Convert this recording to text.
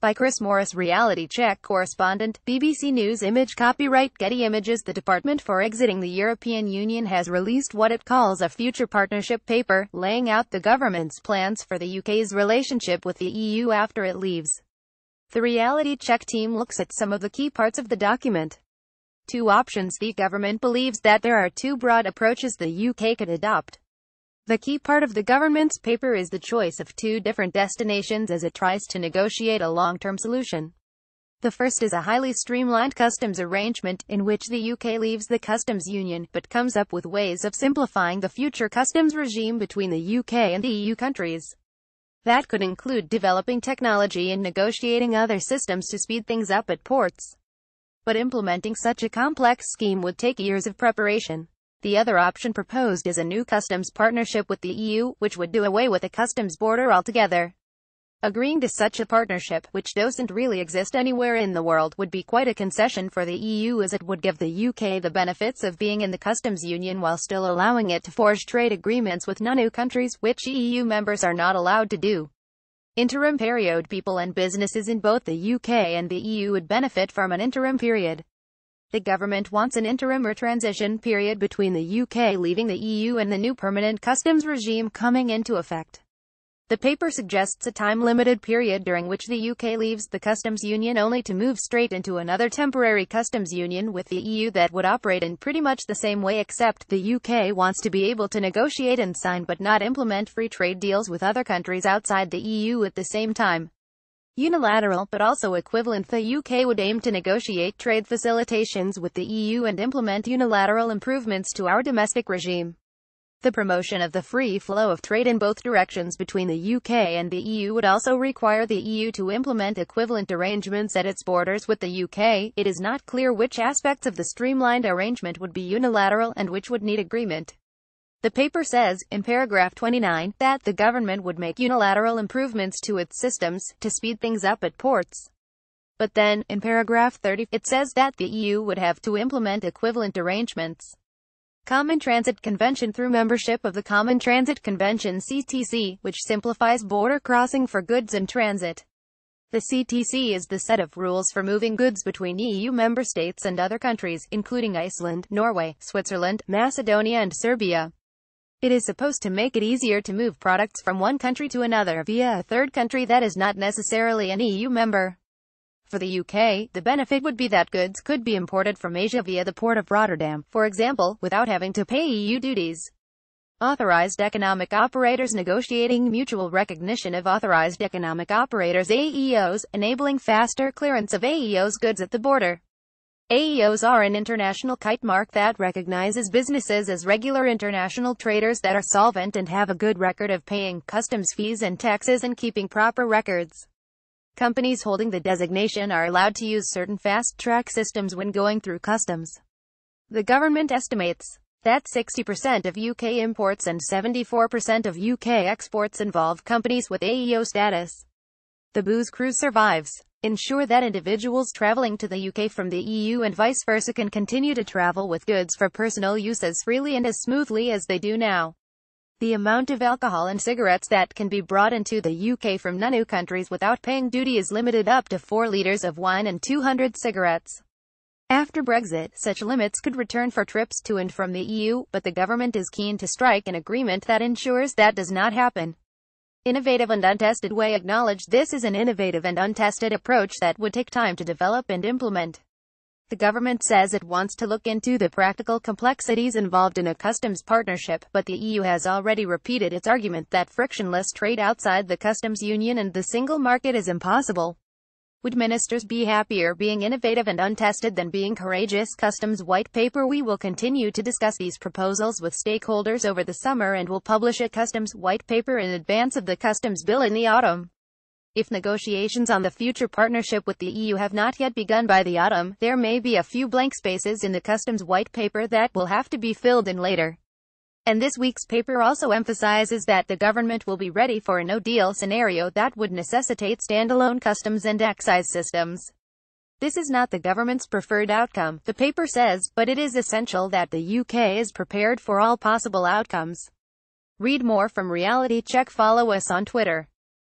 By Chris Morris, reality check correspondent, BBC News. Image copyright Getty Images. The Department for Exiting the European Union has released what it calls a future partnership paper, laying out the government's plans for the UK's relationship with the EU after it leaves. The reality check team looks at some of the key parts of the document. Two options. The government believes that there are two broad approaches the UK could adopt. The key part of the government's paper is the choice of two different destinations as it tries to negotiate a long-term solution. The first is a highly streamlined customs arrangement, in which the UK leaves the customs union, but comes up with ways of simplifying the future customs regime between the UK and EU countries. That could include developing technology and negotiating other systems to speed things up at ports. But implementing such a complex scheme would take years of preparation. The other option proposed is a new customs partnership with the EU, which would do away with a customs border altogether. Agreeing to such a partnership, which doesn't really exist anywhere in the world, would be quite a concession for the EU, as it would give the UK the benefits of being in the customs union while still allowing it to forge trade agreements with non-EU countries, which EU members are not allowed to do. Interim period. People and businesses in both the UK and the EU would benefit from an interim period. The government wants an interim or transition period between the UK leaving the EU and the new permanent customs regime coming into effect. The paper suggests a time-limited period during which the UK leaves the customs union only to move straight into another temporary customs union with the EU that would operate in pretty much the same way, except the UK wants to be able to negotiate and sign but not implement free trade deals with other countries outside the EU at the same time. Unilateral, but also equivalent. The UK would aim to negotiate trade facilitations with the EU and implement unilateral improvements to our domestic regime. The promotion of the free flow of trade in both directions between the UK and the EU would also require the EU to implement equivalent arrangements at its borders with the UK. It is not clear which aspects of the streamlined arrangement would be unilateral and which would need agreement. The paper says, in paragraph 29, that the government would make unilateral improvements to its systems, to speed things up at ports. But then, in paragraph 30, it says that the EU would have to implement equivalent arrangements. Common Transit Convention. Through membership of the Common Transit Convention (CTC), which simplifies border crossing for goods in transit. The CTC is the set of rules for moving goods between EU member states and other countries, including Iceland, Norway, Switzerland, Macedonia and Serbia. It is supposed to make it easier to move products from one country to another via a third country that is not necessarily an EU member. For the UK, the benefit would be that goods could be imported from Asia via the port of Rotterdam, for example, without having to pay EU duties. Authorized Economic Operators. Negotiating mutual recognition of Authorized Economic Operators (AEOs), enabling faster clearance of AEOs goods at the border. AEOs are an international kite mark that recognizes businesses as regular international traders that are solvent and have a good record of paying customs fees and taxes and keeping proper records. Companies holding the designation are allowed to use certain fast-track systems when going through customs. The government estimates that 60% of UK imports and 74% of UK exports involve companies with AEO status. The booze cruise survives. Ensure that individuals traveling to the UK from the EU and vice versa can continue to travel with goods for personal use as freely and as smoothly as they do now. The amount of alcohol and cigarettes that can be brought into the UK from non-EU countries without paying duty is limited up to 4 litres of wine and 200 cigarettes. After Brexit, such limits could return for trips to and from the EU, but the government is keen to strike an agreement that ensures that does not happen. Innovative and untested way. Acknowledge this is an innovative and untested approach that would take time to develop and implement. The government says it wants to look into the practical complexities involved in a customs partnership, but the EU has already repeated its argument that frictionless trade outside the customs union and the single market is impossible. Would ministers be happier being innovative and untested than being courageous? Customs White Paper. We will continue to discuss these proposals with stakeholders over the summer and will publish a Customs White Paper in advance of the Customs Bill in the autumn. If negotiations on the future partnership with the EU have not yet begun by the autumn, there may be a few blank spaces in the Customs White Paper that will have to be filled in later. And this week's paper also emphasizes that the government will be ready for a no-deal scenario that would necessitate standalone customs and excise systems. This is not the government's preferred outcome, the paper says, but it is essential that the UK is prepared for all possible outcomes. Read more from Reality Check. Follow us on Twitter.